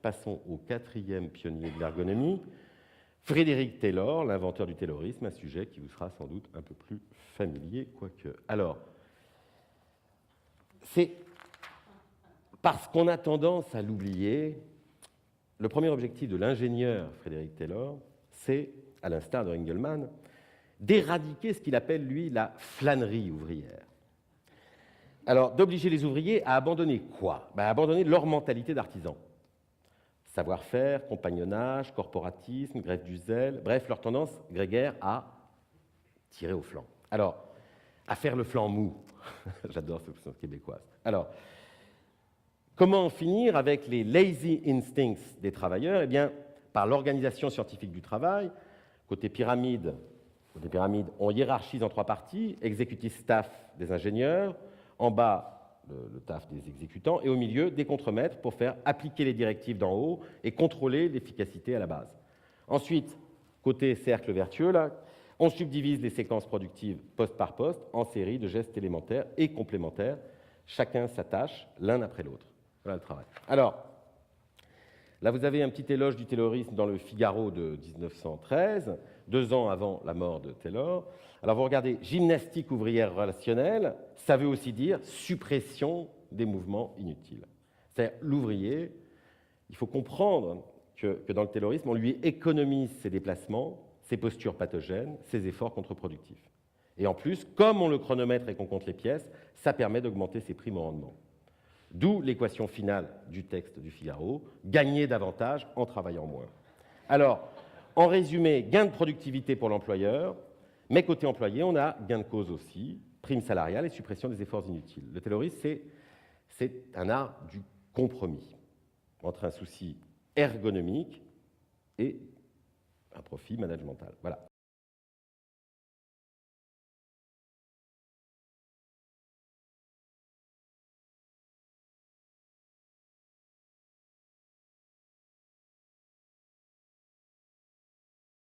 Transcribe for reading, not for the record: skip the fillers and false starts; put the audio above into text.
passons au quatrième pionnier de l'ergonomie, Frédéric Taylor, l'inventeur du taylorisme, un sujet qui vous sera sans doute un peu plus familier, quoique. Alors, c'est parce qu'on a tendance à l'oublier, le premier objectif de l'ingénieur Frédéric Taylor, c'est, à l'instar de Engelmann, d'éradiquer ce qu'il appelle, lui, la flânerie ouvrière. Alors, d'obliger les ouvriers à abandonner quoi? À abandonner leur mentalité d'artisan. Savoir-faire, compagnonnage, corporatisme, grève du zèle, bref, leur tendance grégaire à tirer au flanc. Alors, à faire le flanc mou. J'adore cette expression québécoise. Alors, comment en finir avec les lazy instincts des travailleurs? Eh bien, par l'organisation scientifique du travail. Côté pyramide, on hiérarchise en trois parties, executive staff des ingénieurs, en bas, le taf des exécutants, et au milieu, des contremaîtres pour faire appliquer les directives d'en haut et contrôler l'efficacité à la base. Ensuite, côté cercle vertueux, là, on subdivise les séquences productives poste par poste en séries de gestes élémentaires et complémentaires. Chacun s'attache l'un après l'autre. Voilà le travail. Alors, là, vous avez un petit éloge du taylorisme dans le Figaro de 1913, 2 ans avant la mort de Taylor. Alors, vous regardez, gymnastique ouvrière relationnelle, ça veut aussi dire suppression des mouvements inutiles. C'est-à-dire, l'ouvrier, il faut comprendre que dans le taylorisme, on lui économise ses déplacements, ses postures pathogènes, ses efforts contre-productifs. Et en plus, comme on le chronomètre et qu'on compte les pièces, ça permet d'augmenter ses primes au rendement. D'où l'équation finale du texte du Figaro, gagner davantage en travaillant moins. Alors, en résumé, gain de productivité pour l'employeur, mais côté employé, on a gain de cause aussi, prime salariale et suppression des efforts inutiles. Le taylorisme, c'est un art du compromis entre un souci ergonomique et un profit managemental. Voilà.